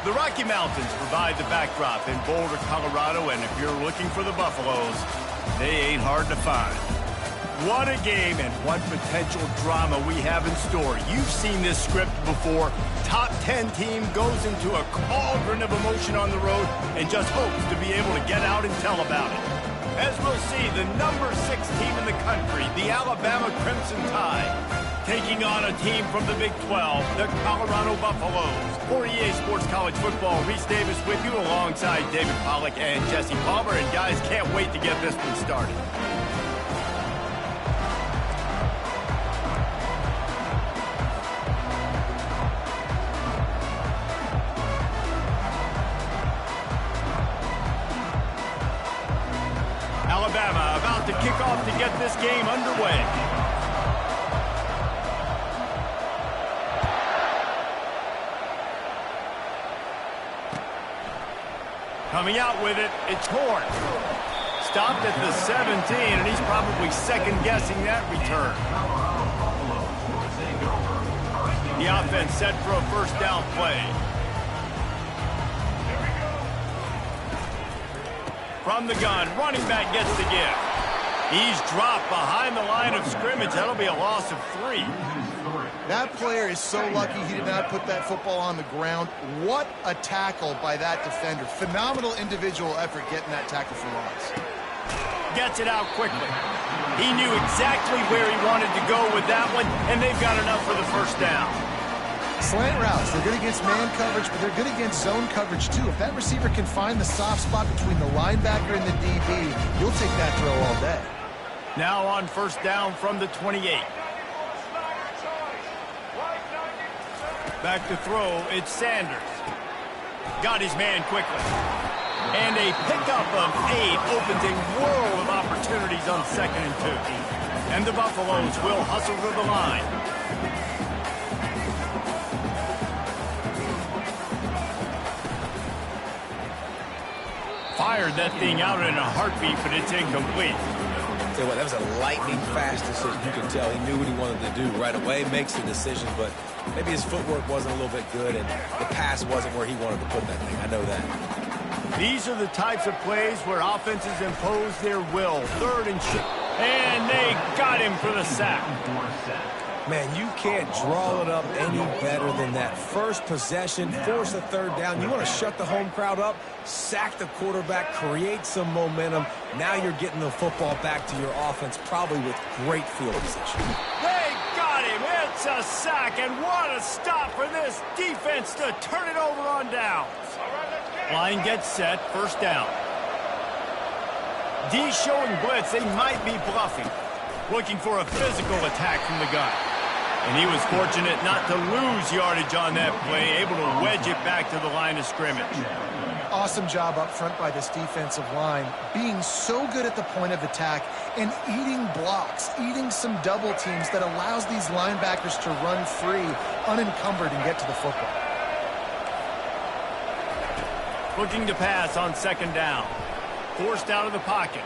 The Rocky Mountains provide the backdrop in Boulder, Colorado, and if you're looking for the Buffaloes, they ain't hard to find. What a game and what potential drama we have in store. You've seen this script before. Top 10 team goes into a cauldron of emotion on the road and just hopes to be able to get out and tell about it. As we'll see, the number 6 team in the country, the Alabama Crimson Tide, taking on a team from the Big 12, the Colorado Buffaloes. For EA Sports College Football, Reese Davis with you alongside David Pollack and Jesse Palmer. And guys, can't wait to get this one started. Alabama about to kick off to get this game underway. Coming out with it, it's Horn. Stopped at the 17, and he's probably second-guessing that return. The offense set for a first down play. From the gun, running back gets the gift. He's dropped behind the line of scrimmage. That'll be a loss of 3. That player is so lucky he did not put that football on the ground. What a tackle by that defender. Phenomenal individual effort getting that tackle for loss. Gets it out quickly. He knew exactly where he wanted to go with that one, and they've got enough for the first down. Slant routes, they're good against man coverage, but they're good against zone coverage too. If that receiver can find the soft spot between the linebacker and the DB, you'll take that throw all day. Now on first down from the 28. Back to throw, it's Sanders. Got his man quickly. And a pickup of 8 opens a world of opportunities on 2nd and 2. And the Buffaloes will hustle to the line. Fired that thing out in a heartbeat, but it's incomplete. Tell you what, that was a lightning-fast decision. You could tell he knew what he wanted to do right away, makes the decision, but maybe his footwork wasn't a little bit good, and the pass wasn't where he wanted to put that thing. I know that. These are the types of plays where offenses impose their will. 3rd and short. And they got him for the sack. Man, you can't draw it up any better than that. First possession, force a 3rd down. You want to shut the home crowd up, sack the quarterback, create some momentum. Now you're getting the football back to your offense, probably with great field position. They got him. It's a sack, and what a stop for this defense to turn it over on downs. Line gets set, first down. D showing blitz. They might be bluffing. Looking for a physical attack from the gun. And he was fortunate not to lose yardage on that play, able to wedge it back to the line of scrimmage. Awesome job up front by this defensive line, being so good at the point of attack and eating blocks, eating some double teams that allows these linebackers to run free, unencumbered, and get to the football. Looking to pass on 2nd down. Forced out of the pocket.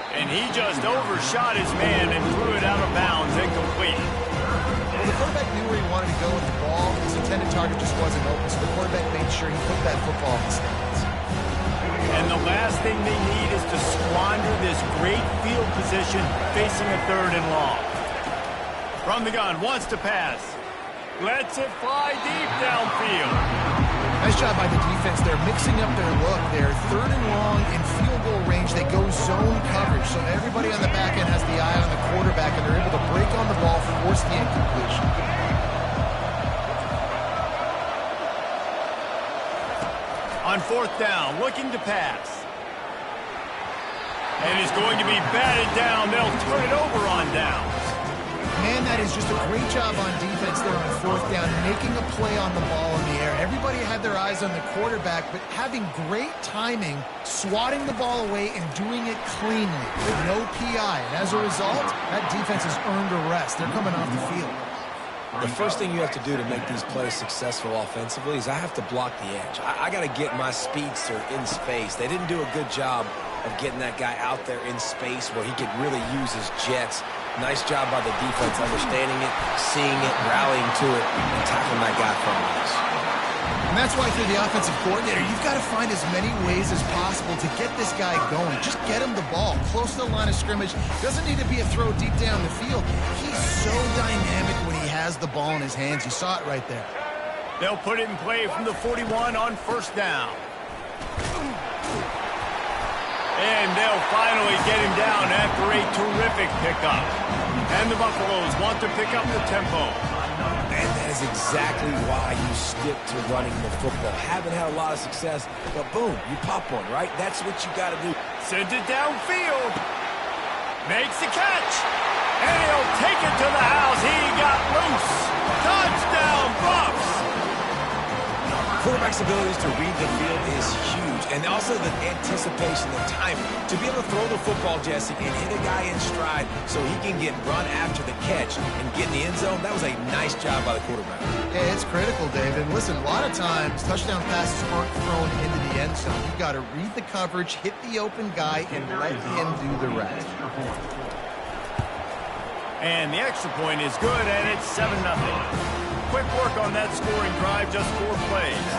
And he just overshot his man and threw it out of bounds, incomplete. Well, the quarterback knew where he wanted to go with the ball. His intended target just wasn't open, so the quarterback made sure he put that football in the stands. And the last thing they need is to squander this great field position facing a 3rd and long. From the gun, wants to pass. Lets it fly deep downfield. Nice job by the defense. They're mixing up their look. They're 3rd and long in field goal range. They go zone coverage, so everybody on the back end has the eye on the quarterback, and they're able to break on the ball, force the incompletion. On 4th down, looking to pass. And is going to be batted down. They'll turn it over on downs. Man, that is just a great job on defense there on 4th down, making a play on the ball in the air. Everybody had their eyes on the quarterback, but having great timing, swatting the ball away and doing it cleanly with no PI. And as a result, that defense has earned a rest. They're coming off the field. The first thing you have to do to make these plays successful offensively is I have to block the edge. I got to get my speedster in space. They didn't do a good job of getting that guy out there in space where he could really use his jets. Nice job by the defense understanding it, seeing it, rallying to it, and tackling that guy from us. And that's why through the offensive coordinator, you've got to find as many ways as possible to get this guy going. Just get him the ball close to the line of scrimmage. Doesn't need to be a throw deep down the field. He's so dynamic when he has the ball in his hands. You saw it right there. They'll put it in play from the 41 on first down. And they'll finally get him down after a terrific pickup. And the Buffaloes want to pick up the tempo. And that is exactly why you stick to running the football. Haven't had a lot of success, but boom, you pop one, right? That's what you got to do. Sends it downfield. Makes the catch. And he'll take it to the house. He got loose. Touchdown, Buffs. Quarterback's abilities to read the field is huge. And also the anticipation, the timing. To be able to throw the football, Jesse, and hit a guy in stride so he can get run after the catch and get in the end zone, that was a nice job by the quarterback. Yeah, it's critical, David. Listen, a lot of times touchdown passes aren't thrown into the end zone. You've got to read the coverage, hit the open guy, and let him do the rest. And the extra point is good, and it's 7-0. Quick work on that scoring drive, just 4 plays.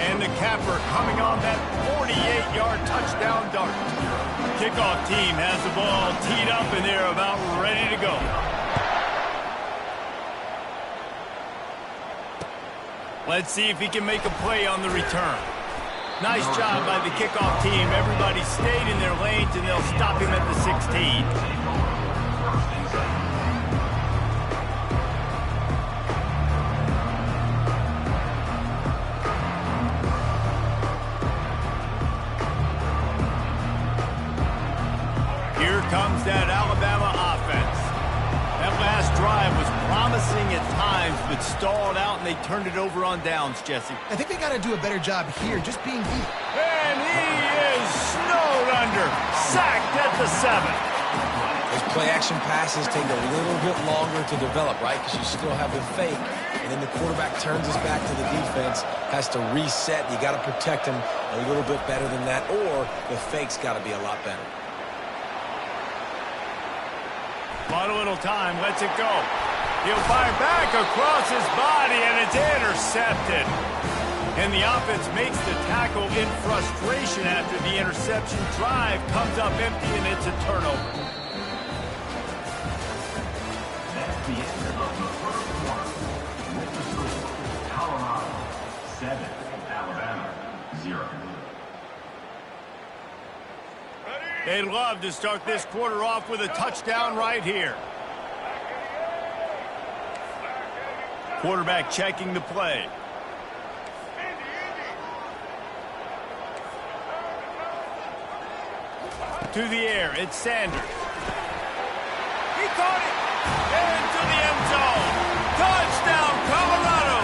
And the capper coming on that 48-yard touchdown dart. Kickoff team has the ball teed up, and they're about ready to go. Let's see if he can make a play on the return. Nice job by the kickoff team. Everybody stayed in their lanes, and they'll stop him at the 16. Comes that Alabama offense. That last drive was promising at times, but stalled out, and they turned it over on downs, Jesse. I think they got to do a better job here, just being deep. And he is snowed under. Sacked at the 7. Those play-action passes take a little bit longer to develop, right? Because you still have the fake, and then the quarterback turns his back to the defense, has to reset. You got to protect him a little bit better than that, or the fake's got to be a lot better. Bought a little time, lets it go. He'll fire back across his body, and it's intercepted. And the offense makes the tackle in frustration after the interception. Drive comes up empty, and it's a turnover. That's the end of the first quarter. Colorado 7, Alabama 0. They'd love to start this quarter off with a touchdown right here. Quarterback checking the play. To the air, it's Sanders. He caught it! Into the end zone! Touchdown, Colorado!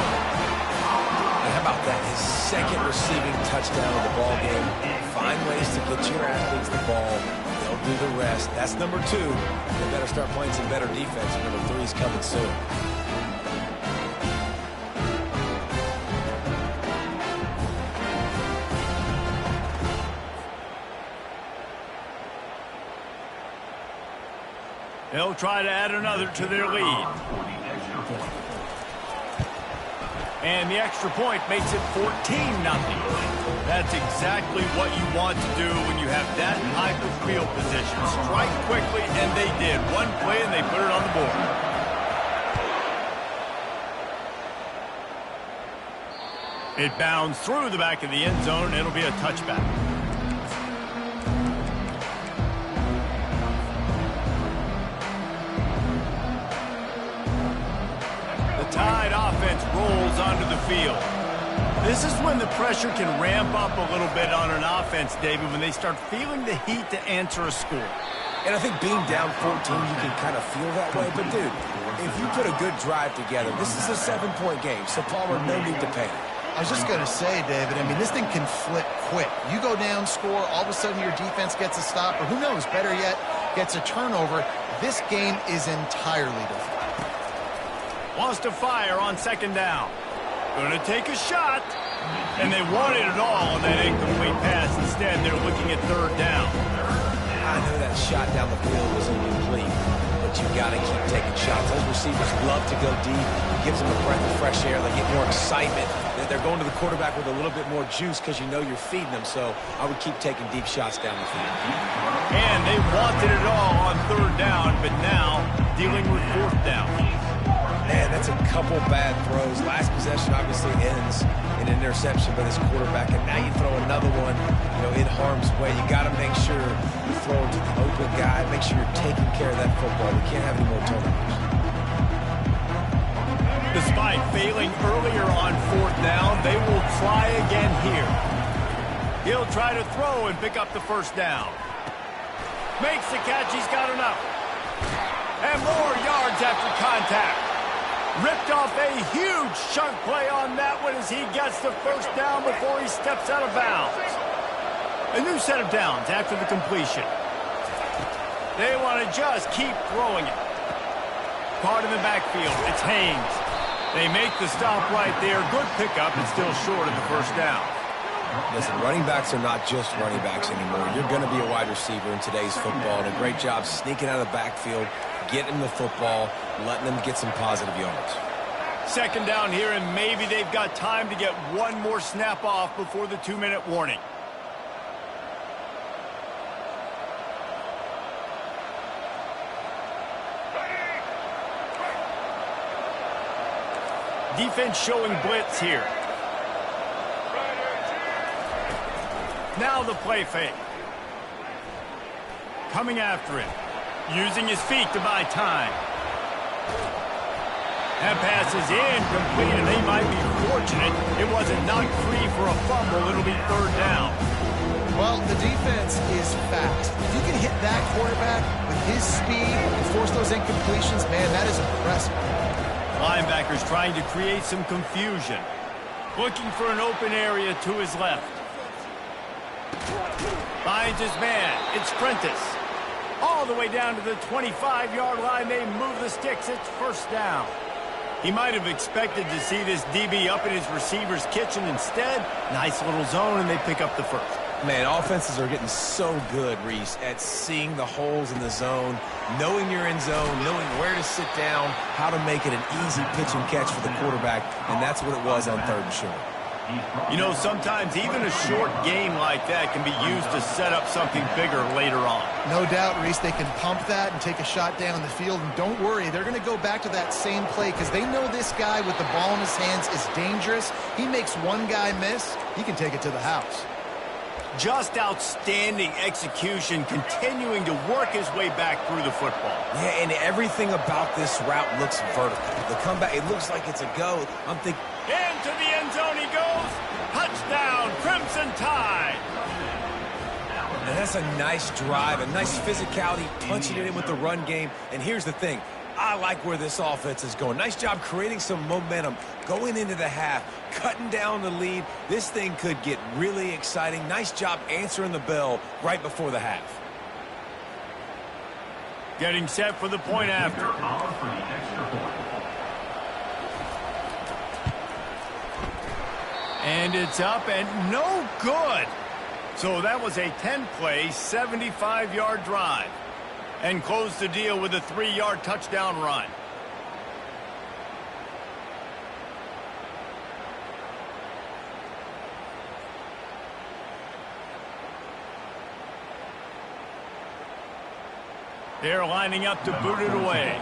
And how about that? His second receiving touchdown of the ball game. Find ways to get your athletes the ball. They'll do the rest. That's number 2. They better start playing some better defense. Number 3 is coming soon. They'll try to add another to their lead. And the extra point makes it 14-0. That's exactly what you want to do when you have that type of field position. Strike quickly, and they did. One play, and they put it on the board. It bounds through the back of the end zone. It'll be a touchback. Tide offense rolls onto the field. This is when the pressure can ramp up a little bit on an offense, David, when they start feeling the heat to answer a score. And I think being down 14, you can kind of feel that way. But, dude, if you put a good drive together, this is a 7-point game, so Palmer, no need to panic. I was just going to say, David, I mean, this thing can flip quick. You go down, score, all of a sudden your defense gets a stop, or who knows, better yet, gets a turnover. This game is entirely different. Wants to fire on second down. Going to take a shot. And they wanted it all on that incomplete pass. Instead, they're looking at third down. I know that shot down the field was incomplete, but defense, you got to keep taking shots. Those receivers love to go deep. It gives them a breath of fresh air. They get more excitement. They're going to the quarterback with a little bit more juice because you know you're feeding them. So I would keep taking deep shots down the field. And they wanted it all on third down, but now dealing with fourth down. Man, that's a couple bad throws. Last possession obviously ends in an interception by this quarterback, and now you throw another one, in harm's way. You got to make sure you throw it to the open guy. Make sure you're taking care of that football. We can't have any more turnovers. Despite failing earlier on fourth down, they will try again here. He'll try to throw and pick up the first down. Makes the catch. He's got enough. And more yards after contact. Ripped off a huge chunk play on that one as he gets the first down before he steps out of bounds. A new set of downs after the completion. They want to just keep throwing it. Caught in the backfield. It's Haynes. They make the stop right there. Good pickup and still short of the first down. Listen, running backs are not just running backs anymore. You're going to be a wide receiver in today's football. And a great job sneaking out of the backfield, getting the football, letting them get some positive yards. Second down here, and maybe they've got time to get one more snap off before the 2-minute warning. Defense showing blitz here. Now the play fake. Coming after it. Using his feet to buy time. That pass is incomplete, and they might be fortunate it wasn't knocked free for a fumble. It'll be third down. Well, the defense is fast. If you can hit that quarterback with his speed and force those incompletions, man, that is impressive. Linebackers trying to create some confusion. Looking for an open area to his left. Finds his man. It's Prentice. All the way down to the 25-yard line. They move the sticks. It's first down. He might have expected to see this DB up in his receiver's kitchen. Instead, nice little zone, and they pick up the first. Man, offenses are getting so good, Reese, at seeing the holes in the zone, knowing you're in zone, knowing where to sit down, how to make it an easy pitch and catch for the quarterback, and that's what it was on third and short. Sometimes even a short game like that can be used to set up something bigger later on. No doubt, Reese, they can pump that and take a shot down the field. And don't worry, they're going to go back to that same play because they know this guy with the ball in his hands is dangerous. He makes one guy miss, he can take it to the house. Just outstanding execution, continuing to work his way back through the football. Yeah, and everything about this route looks vertical. The comeback, it looks like it's a go. I'm thinking... Into the end zone he goes. Touchdown, Crimson Tide. And that's a nice drive, a nice physicality, punching it in with the run game. And here's the thing. I like where this offense is going. Nice job creating some momentum, going into the half, cutting down the lead. This thing could get really exciting. Nice job answering the bell right before the half. Getting set for the point after. And it's up and no good. So that was a 10-play, 75-yard drive. And close the deal with a 3-yard touchdown run. They're lining up to boot it away.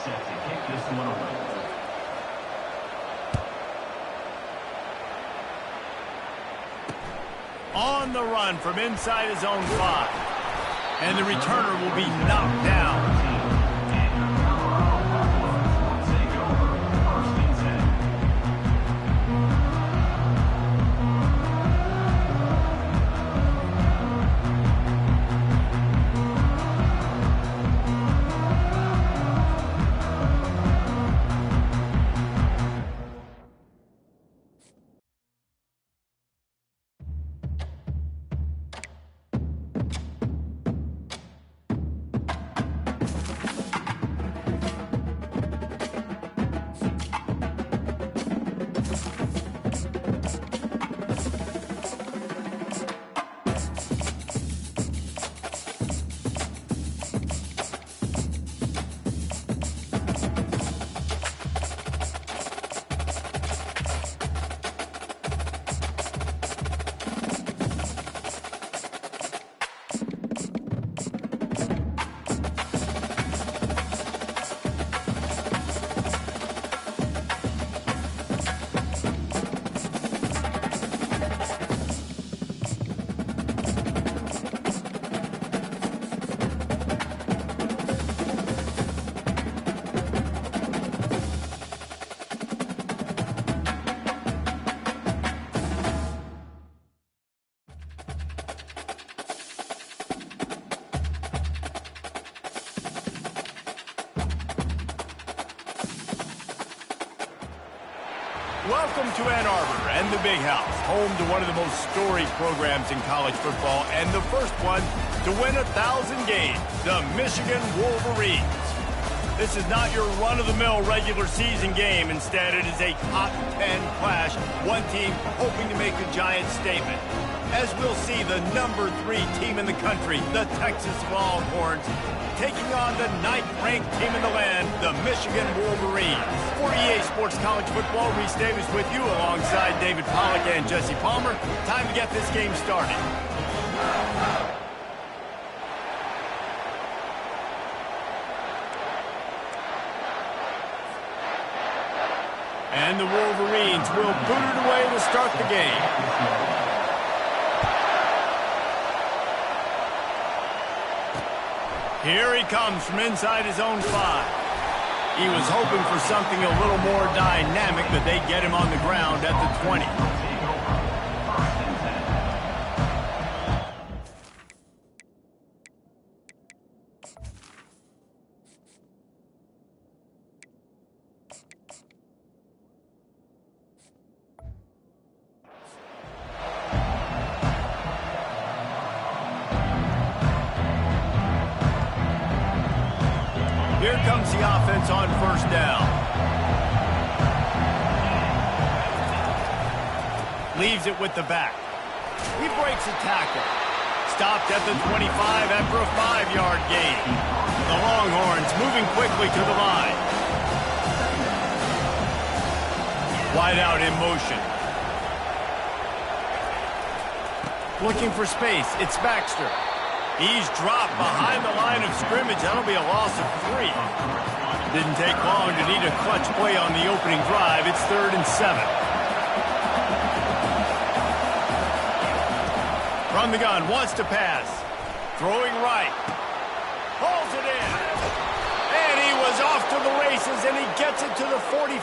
Set to kick this one away. On the run from inside his own 5. And the returner will be knocked down. welcome to Ann Arbor and the Big House, home to one of the most storied programs in college football and the first one to win 1,000 games, the Michigan Wolverines. This is not your run-of-the-mill regular season game. Instead, it is a top 10 clash, one team hoping to make a giant statement. As we'll see, the number 3 team in the country, the Texas Longhorns, taking on the 9th-ranked team in the land, the Michigan Wolverines. For EA Sports College Football, Reese Davis with you alongside David Pollack and Jesse Palmer. Time to get this game started. And the Wolverines will boot it away to start the game. Here he comes from inside his own 5. He was hoping for something a little more dynamic, but they get him on the ground at the 20. Here comes the offense on first down. Leaves it with the back. He breaks a tackle. Stopped at the 25 after a 5-yard gain. The Longhorns moving quickly to the line. Wide out in motion. Looking for space. It's Baxter. He's dropped behind the line of scrimmage. That'll be a loss of 3. Didn't take long to need a clutch play on the opening drive. It's 3rd and 7. From the gun, wants to pass. Throwing right. Pulls it in. And he was off to the races, and he gets it to the 45.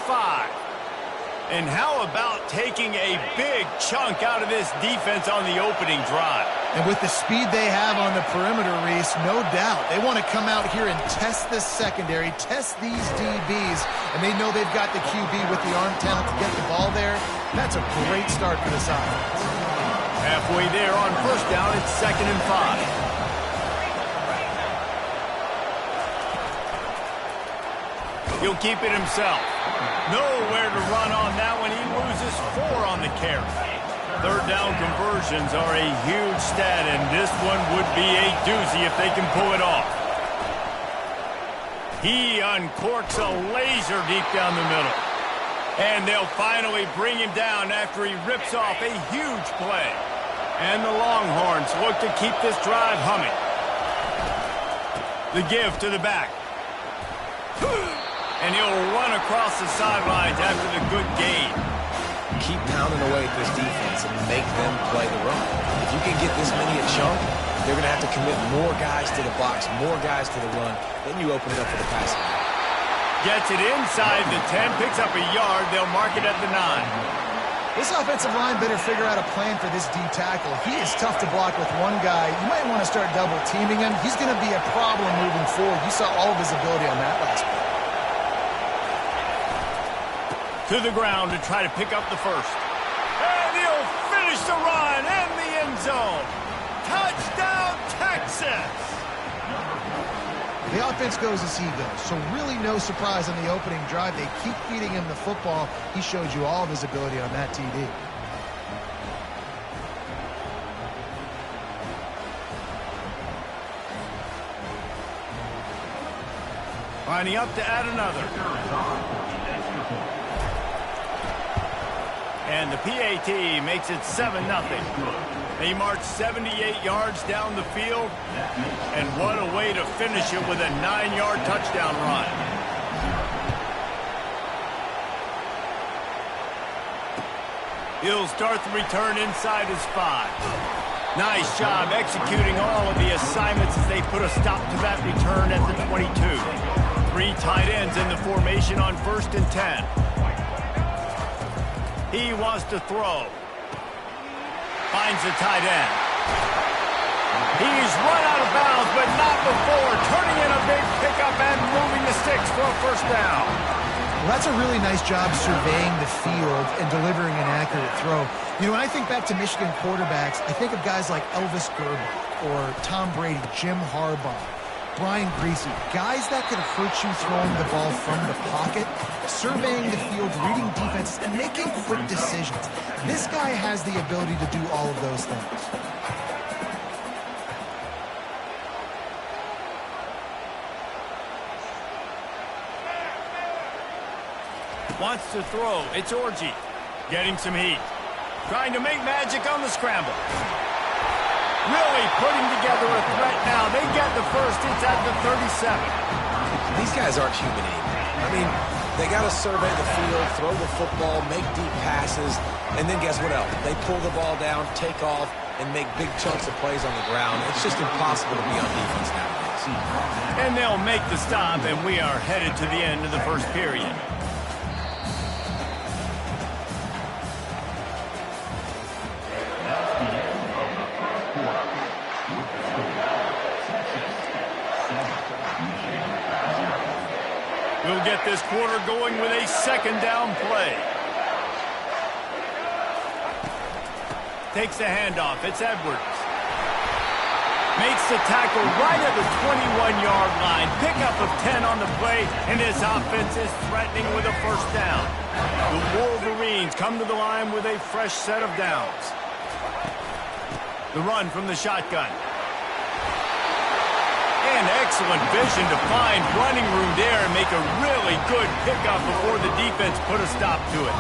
And how about taking a big chunk out of this defense on the opening drive? And with the speed they have on the perimeter, Reese, no doubt, they want to come out here and test this secondary, test these DBs, and they know they've got the QB with the arm talent to get the ball there. That's a great start for this offense. Halfway there on first down, it's 2nd and 5. He'll keep it himself. Nowhere to run on that one. He loses 4 on the carry. 3rd down conversions are a huge stat, and this one would be a doozy if they can pull it off. He uncorks a laser deep down the middle. And they'll finally bring him down after he rips off a huge play. And the Longhorns look to keep this drive humming. The give to the back. And he'll run across the sidelines after the good gain. Keep pounding away at this defense and make them play the run. If you can get this many a chunk, they're going to have to commit more guys to the box, more guys to the run. Then you open it up for the passing. Gets it inside the 10, picks up a yard. They'll mark it at the 9. This offensive line better figure out a plan for this D tackle. He is tough to block with one guy. You might want to start double teaming him. He's going to be a problem moving forward. You saw all of his ability on that last play. To the ground to try to pick up the first. And he'll finish the run in the end zone. Touchdown, Texas! The offense goes as he goes, so really no surprise on the opening drive. They keep feeding him the football. He showed you all of his ability on that TD. Lining up to add another. And the PAT makes it 7-0. They march 78 yards down the field. And what a way to finish it with a 9-yard touchdown run. He'll start the return inside his 5. Nice job executing all of the assignments as they put a stop to that return at the 22. 3 tight ends in the formation on 1st and 10. He wants to throw. Finds the tight end. He's run out of bounds, but not before. Turning in a big pickup and moving the sticks for a first down. Well, that's a really nice job surveying the field and delivering an accurate throw. You know, when I think back to Michigan quarterbacks, I think of guys like Elvis Gerber or Tom Brady, Jim Harbaugh, Brian Griese, guys that could hurt you throwing the ball from the pocket, surveying the field, reading defenses, and making quick decisions. This guy has the ability to do all of those things. Wants to throw. It's Orji. Getting some heat. Trying to make magic on the scramble. Really putting together a threat now. They get the first. It's at the 37. These guys aren't human anymore. I mean, they got to survey the field, throw the football, make deep passes, and then guess what else? They pull the ball down, take off, and make big chunks of plays on the ground. It's just impossible to be on defense nowadays. And they'll make the stop, and we are headed to the end of the first period. We'll get this quarter going with a second down play. Takes the handoff. It's Edwards. Makes the tackle right at the 21-yard line. Pickup of 10 on the play, and his offense is threatening with a first down. The Wolverines come to the line with a fresh set of downs. The run from the shotgun. And excellent vision to find running room there and make a really good pickup before the defense put a stop to it.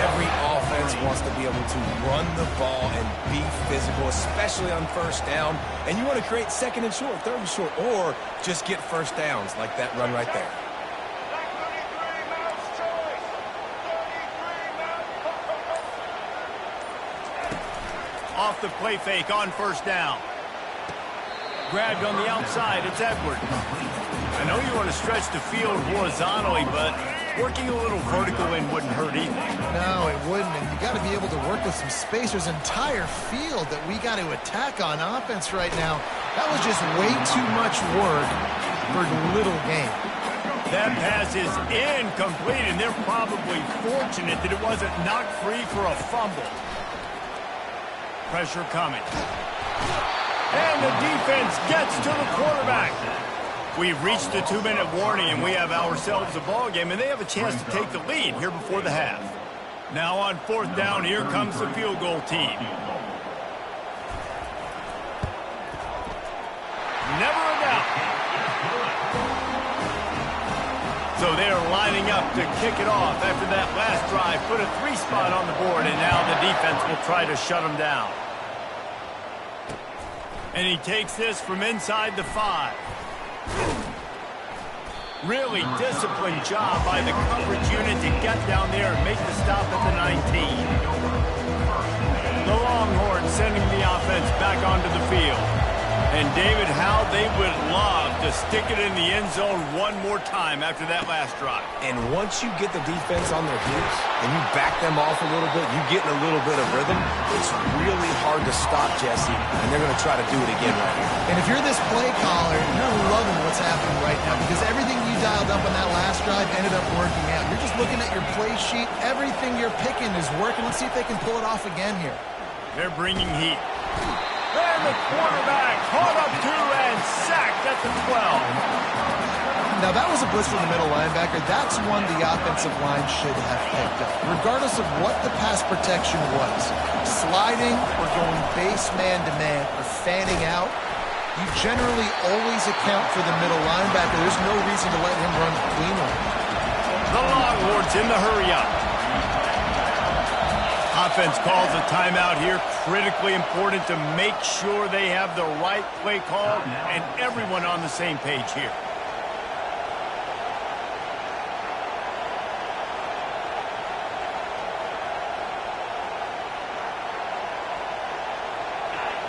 Every offense wants to be able to run the ball and be physical, especially on first down. And you want to create second and short, third and short, or just get first downs like that run right there. Off the play fake on first down. Grabbed on the outside, it's Edwards. I know you want to stretch the field horizontally, but working a little vertical in wouldn't hurt either. No, it wouldn't, and you got to be able to work with some space. There's an entire field that we got to attack on offense right now. That was just way too much work for little gain. That pass is incomplete, and they're probably fortunate that it wasn't knocked free for a fumble. Pressure coming. And the defense gets to the quarterback. We've reached the 2-minute warning, and we have ourselves a ball game, and they have a chance to take the lead here before the half. Now on fourth down, here comes the field goal team. Never a doubt. So they're lining up to kick it off after that last drive. Put a 3-spot on the board, and now the defense will try to shut them down. And he takes this from inside the 5. Really disciplined job by the coverage unit to get down there and make the stop at the 19. The Longhorns sending the offense back onto the field. And David, how they would love to stick it in the end zone one more time after that last drive. And once you get the defense on their heels and you back them off a little bit, you get in a little bit of rhythm, it's really hard to stop, Jesse, and they're going to try to do it again right here. And if you're this play caller, you're loving what's happening right now because everything you dialed up on that last drive ended up working out. You're just looking at your play sheet. Everything you're picking is working. Let's see if they can pull it off again here. They're bringing heat. And the quarterback caught up to and sacked at the 12. Now, that was a blitz from the middle linebacker. That's one the offensive line should have picked up, regardless of what the pass protection was. Sliding or going base man-to-man or fanning out, you generally always account for the middle linebacker. There's no reason to let him run cleanly. The Longhorns in the hurry-up. Offense calls a timeout here. Critically important to make sure they have the right play call and everyone on the same page here.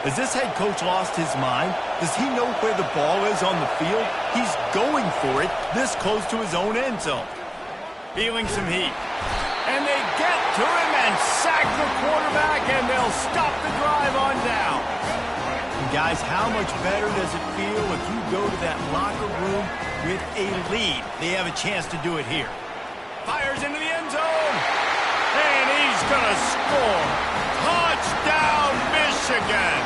Has this head coach lost his mind? Does he know where the ball is on the field? He's going for it this close to his own end zone. Feeling some heat. And they get to him and sack the quarterback, and they'll stop the drive on down. And guys, how much better does it feel if you go to that locker room with a lead? They have a chance to do it here. Fires into the end zone. And he's going to score. Touchdown, Michigan.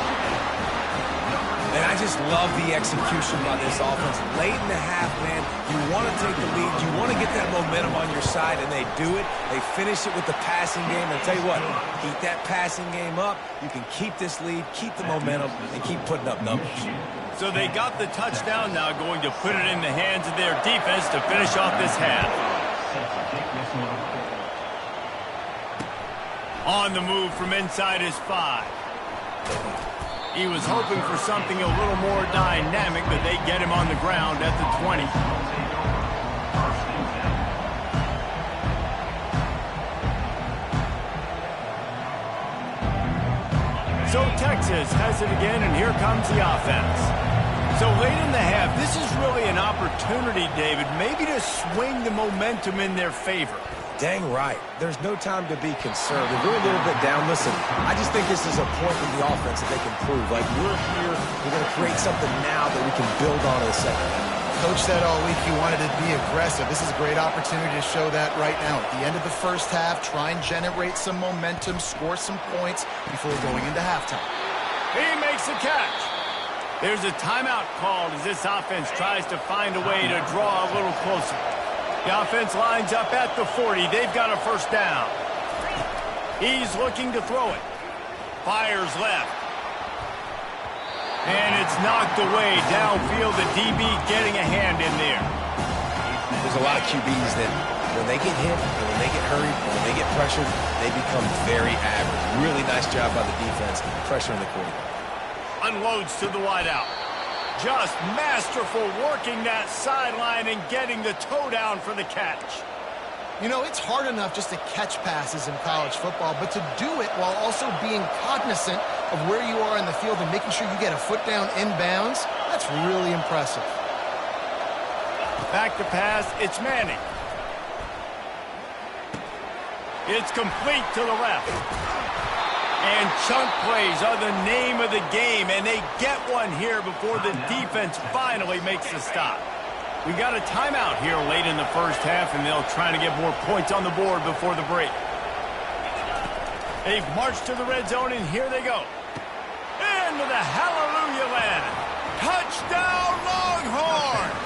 And I just love the execution by this offense. Late in the half, man, you want to take the lead. You want to get that momentum on your side, and they do it. They finish it with the passing game. And I'll tell you what, keep that passing game up. You can keep this lead, keep the momentum, and keep putting up numbers. So they got the touchdown now, going to put it in the hands of their defense to finish off this half. On the move from inside his 5. He was hoping for something a little more dynamic, but they get him on the ground at the 20. So Texas has it again, and here comes the offense. So late in the half, this is really an opportunity, David, maybe to swing the momentum in their favor. Dang right. There's no time to be concerned. If we're a little bit down, listen, I just think this is a point in the offense that they can prove. Like, we're here, we're going to create something now that we can build on in the second half. Coach said all week he wanted to be aggressive. This is a great opportunity to show that right now. At the end of the first half, try and generate some momentum, score some points before going into halftime. He makes the catch. There's a timeout called as this offense tries to find a way to draw a little closer. The offense lines up at the 40. They've got a first down. He's looking to throw it. Fires left. And it's knocked away downfield. The DB getting a hand in there. There's a lot of QBs that when they get hit, and when they get hurried, and when they get pressured, they become very average. Really nice job by the defense pressuring the quarterback. Unloads to the wideout. Just masterful working that sideline and getting the toe down for the catch. You know, it's hard enough just to catch passes in college football, but to do it while also being cognizant of where you are in the field and making sure you get a foot down inbounds, that's really impressive. Back to pass, it's Manning. It's complete to the left. And chunk plays are the name of the game, and they get one here before the defense finally makes the stop. We got a timeout here late in the first half, and they'll try to get more points on the board before the break. They've marched to the red zone, and here they go. Into the hallelujah land. Touchdown, Longhorns!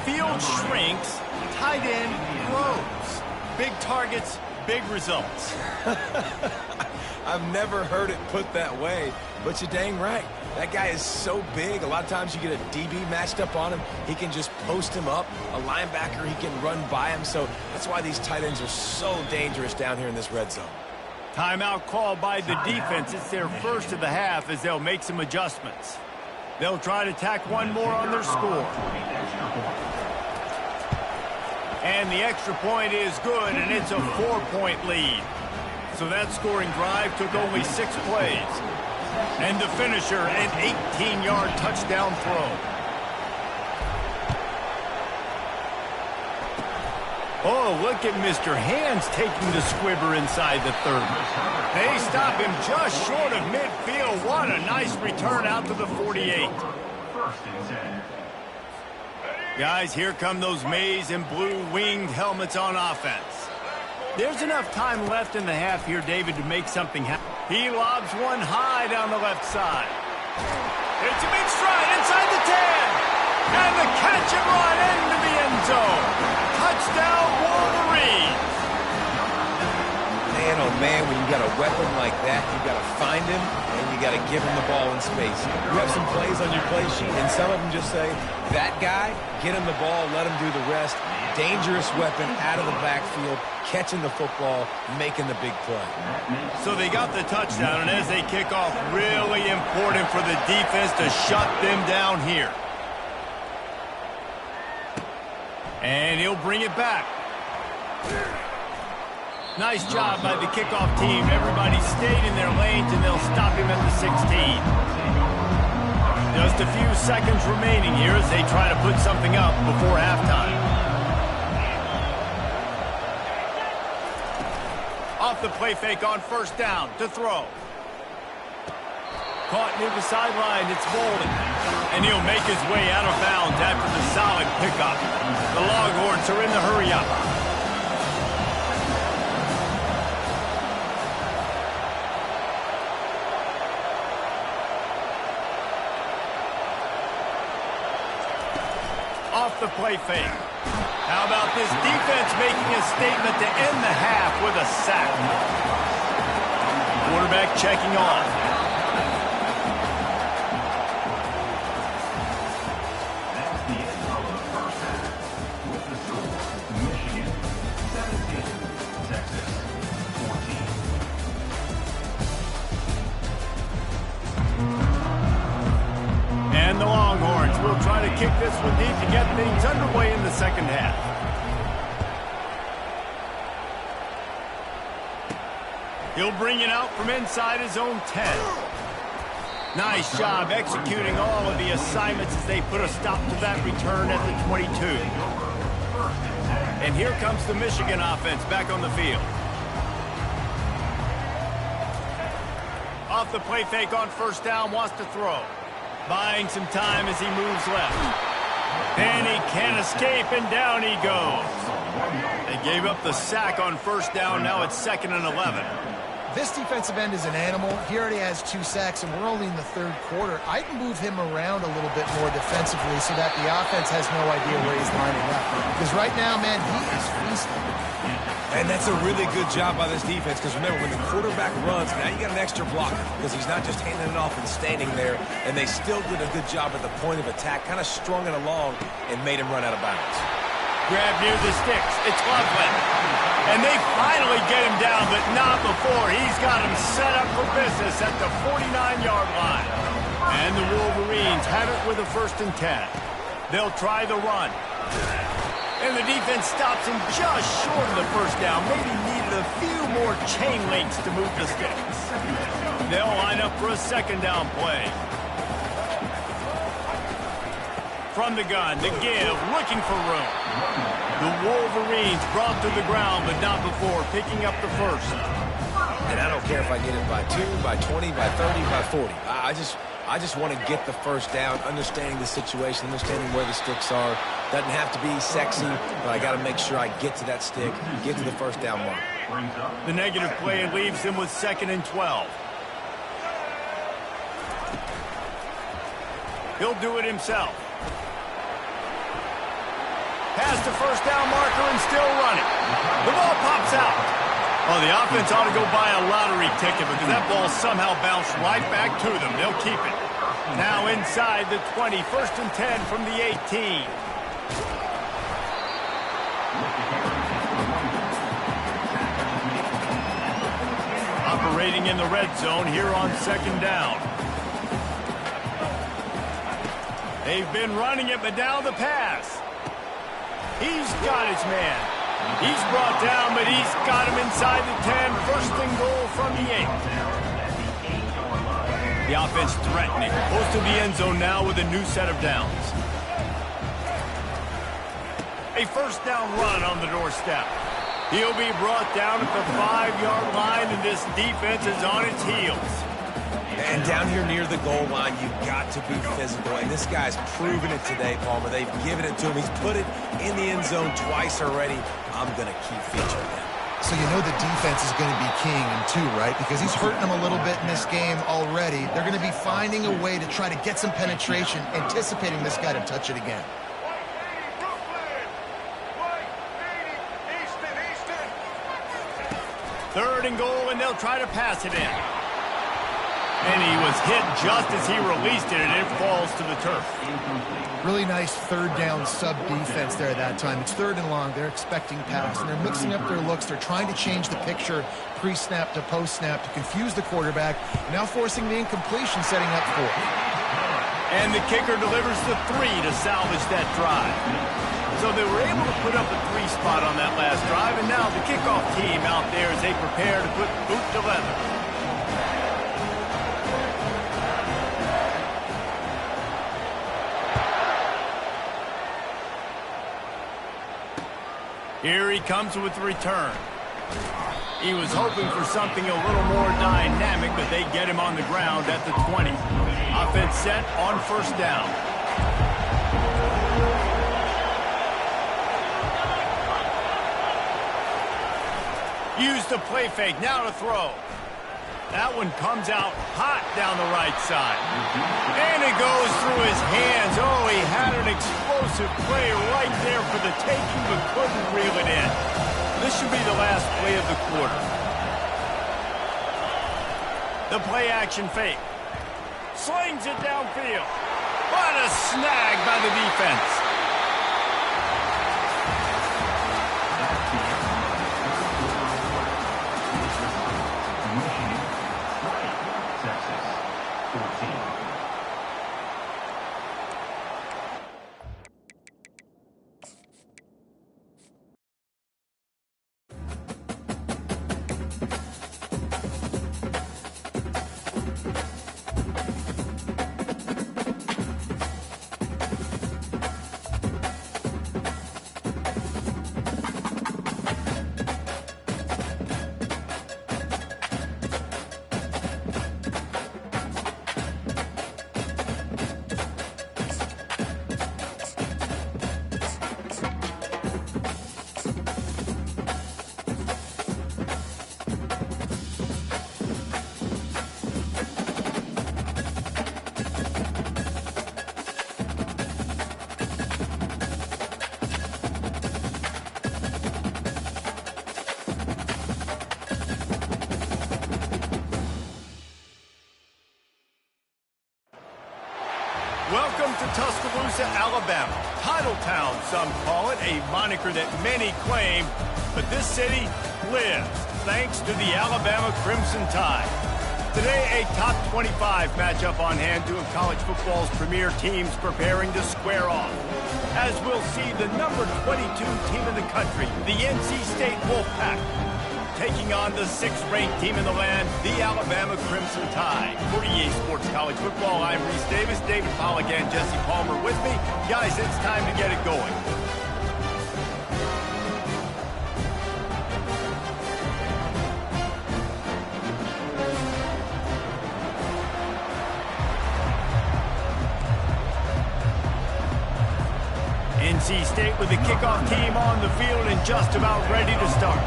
Field shrinks, tight end grows. Big targets, big results. I've never heard it put that way, but you're dang right. That guy is so big. A lot of times you get a DB matched up on him. He can just post him up. A linebacker, he can run by him. So that's why these tight ends are so dangerous down here in this red zone. Timeout called by the defense. It's their first of the half as they'll make some adjustments. They'll try to tack one more on their score. And the extra point is good, and it's a 4-point lead. So that scoring drive took only 6 plays. And the finisher, an 18-yard touchdown throw. Oh, look at Mr. Hands taking the squibber inside the 30. They stop him just short of midfield. What a nice return out to the 48. Guys, here come those maize and blue winged helmets on offense. There's enough time left in the half here, David, to make something happen. He lobs one high down the left side. It's a big stride inside the 10. And the catch and run into the end zone. Touchdown, Wolverines. Man, oh man, when you got a weapon like that, you got to find him, and you got to give him the ball in space. You have some plays on your play sheet, and some of them just say, that guy, get him the ball, let him do the rest. Dangerous weapon out of the backfield, catching the football, making the big play. So they got the touchdown, and as they kick off, really important for the defense to shut them down here. And he'll bring it back. Nice job by the kickoff team. Everybody stayed in their lanes, and they'll stop him at the 16. Just a few seconds remaining here as they try to put something up before halftime. Off the play fake on first down to throw. Caught near the sideline. It's Bolden. And he'll make his way out of bounds after the solid pickup. The Longhorns are in the hurry-up. Off the play fake. How about this defense making a statement to end the half with a sack? Quarterback checking off. And the Longhorns will try to kick this one deep to get things underway in the second half. He'll bring it out from inside his own 10. Nice job executing all of the assignments as they put a stop to that return at the 22. And here comes the Michigan offense back on the field. Off the play fake on first down, wants to throw. Buying some time as he moves left. And he can't escape, and down he goes. They gave up the sack on first down. Now it's 2nd and 11. This defensive end is an animal. He already has 2 sacks, and we're only in the 3rd quarter. I'd move him around a little bit more defensively so that the offense has no idea where he's lining up. Because right now, man, he is feasting. And that's a really good job by this defense, because remember, when the quarterback runs, now you got an extra blocker, because he's not just handing it off and standing there, and they still did a good job at the point of attack, kind of strung it along and made him run out of bounds. Grab near the sticks. It's Loveland. And they finally get him down, but not before. He's got him set up for business at the 49-yard line. And the Wolverines have it with a 1st and 10. They'll try the run. And the defense stops him just short of the first down. Maybe needed a few more chain links to move the sticks. They'll line up for a 2nd down play. From the gun, the give, looking for room. The Wolverines brought to the ground, but not before picking up the 1st. And I don't care if I get it by 2, by 20, by 30, by 40. I just want to get the first down, understanding the situation, understanding where the sticks are. Doesn't have to be sexy, but I got to make sure I get to that stick, get to the first down mark. The negative play leaves him with 2nd and 12. He'll do it himself. Past the first down marker and still running. The ball pops out. Oh, the offense ought to go buy a lottery ticket because that ball somehow bounced right back to them. They'll keep it. Now inside the 20, 1st and 10 from the 18. Operating in the red zone here on 2nd down. They've been running it, but now the pass. He's got his man. He's brought down, but he's got him inside the 10. 1st and goal from the 8. The offense threatening. Close to the end zone now with a new set of downs. A 1st down run on the doorstep. He'll be brought down at the 5-yard line, and this defense is on its heels. And down here near the goal line, you've got to be physical. And this guy's proven it today, Palmer. They've given it to him. He's put it in the end zone twice already. I'm going to keep featuring him. So you know the defense is going to be keying him too, right? Because he's hurting them a little bit in this game already. They're going to be finding a way to try to get some penetration, anticipating this guy to touch it again. Third and goal, and they'll try to pass it in. And he was hit just as he released it, and it falls to the turf. Really nice 3rd down sub defense there at that time. It's 3rd and long. They're expecting pass, and they're mixing up their looks. They're trying to change the picture pre-snap to post-snap to confuse the quarterback, now forcing the incompletion, setting up 4. And the kicker delivers the 3 to salvage that drive. So they were able to put up a 3 spot on that last drive, and now the kickoff team out there as they prepare to put boot to leather. Here he comes with the return. He was hoping for something a little more dynamic, but they get him on the ground at the 20. Offense set on first down. Use the play fake, now to throw. That one comes out hot down the right side. And it goes through his hands. Oh, he had an explosive play right there for the taking, but couldn't reel it in. This should be the last play of the quarter. The play action fake. Slings it downfield. What a snag by the defense. Welcome to Tuscaloosa, Alabama. Titletown, some call it, a moniker that many claim, but this city lives thanks to the Alabama Crimson Tide. Today, a top 25 matchup on hand, two of college football's premier teams preparing to square off. As we'll see, the number 22 team in the country, the NC State Wolfpack, taking on the 6th-ranked team in the land, the Alabama Crimson Tide. For EA Sports College Football, I'm Reese Davis, David Pollack, and Jesse Palmer with me. Guys, it's time to get it going. NC State with the kickoff team on the field and just about ready to start.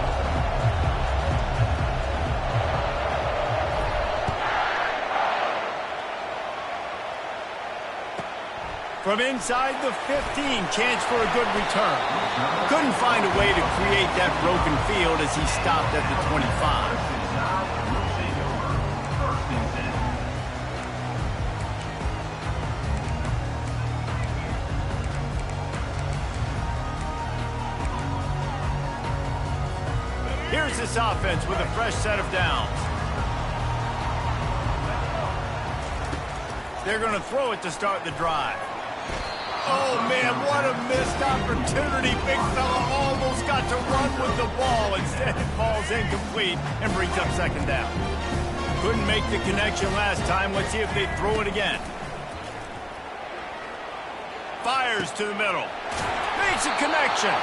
From inside the 15, chance for a good return. Couldn't find a way to create that broken field as he stopped at the 25. Here's this offense with a fresh set of downs. They're going to throw it to start the drive. Oh, man, what a missed opportunity. Big fella almost got to run with the ball. Instead, it falls incomplete and brings up second down. Couldn't make the connection last time. Let's see if they throw it again. Fires to the middle. Makes a connection.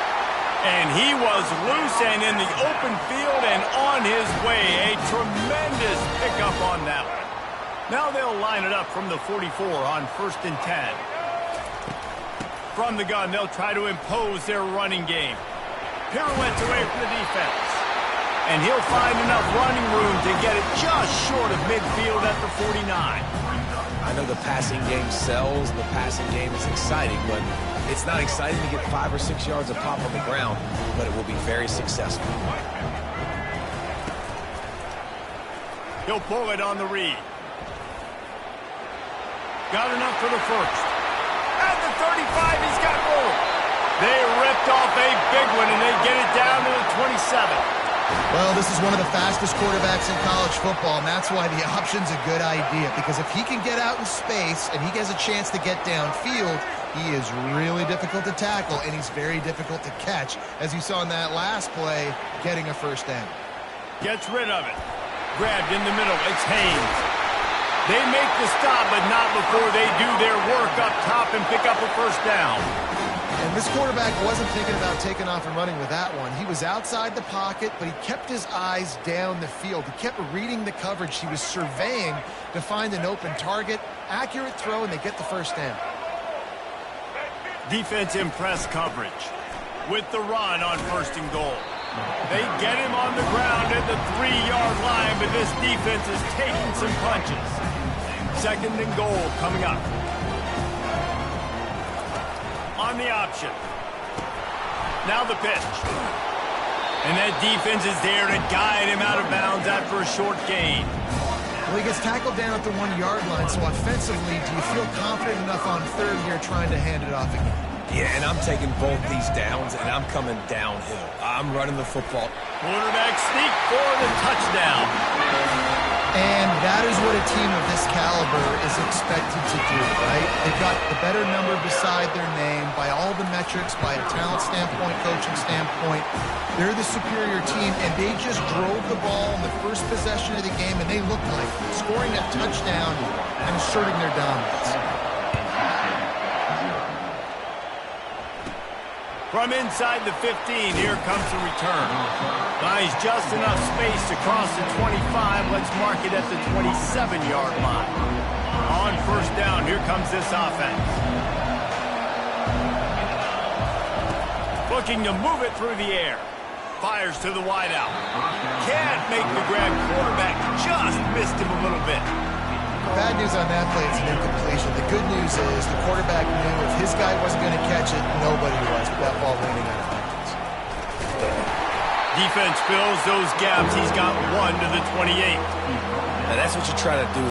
And he was loose and in the open field and on his way. A tremendous pickup on that one. Now they'll line it up from the 44 on 1st and 10. From the gun, they'll try to impose their running game. Pirouettes away from the defense. And he'll find enough running room to get it just short of midfield at the 49. I know the passing game sells, the passing game is exciting, but it's not exciting to get 5 or 6 yards of pop on the ground, but it will be very successful. He'll pull it on the read. Got enough for the first. At the 35, he's got room. They ripped off a big one, and they get it down to the 27. Well, this is one of the fastest quarterbacks in college football, and that's why the option's a good idea, because if he can get out in space and he gets a chance to get downfield, he is really difficult to tackle, and he's very difficult to catch, as you saw in that last play, getting a first down. Gets rid of it. Grabbed in the middle. It's Haynes. They make the stop, but not before they do their work up top and pick up a first down. And And this quarterback wasn't thinking about taking off and running with that one. He was outside the pocket, but he kept his eyes down the field. He kept reading the coverage. He was surveying to find an open target. Accurate throw, and they get the first down. Defense in press coverage with the run on 1st and goal. They get him on the ground at the 3-yard line, but this defense is taking some punches. 2nd and goal coming up. On the option. Now the pitch. And that defense is there to guide him out of bounds after a short gain. Well, he gets tackled down at the 1-yard line, so offensively, do you feel confident enough on 3rd here trying to hand it off again? Yeah, and I'm taking both these downs, and I'm coming downhill. I'm running the football. Quarterback sneak for the touchdown. And that is what a team of this caliber is expected to do, right? They've got the better number beside their name by all the metrics, by a talent standpoint, coaching standpoint. They're the superior team, and they just drove the ball in the first possession of the game, and they looked like scoring a touchdown and asserting their dominance. From inside the 15, here comes the return. Finds just enough space to cross the 25. Let's mark it at the 27-yard line. On 1st down, here comes this offense. Looking to move it through the air. Fires to the wideout. Can't make the grab. Quarterback just missed him a little bit. Bad news on that play, it's an incompletion. The good news is the quarterback knew if his guy wasn't going to catch it, nobody was with that ball landing out of bounds. Defense fills those gaps. He's got 1 to the 28. Now that's what you try to do.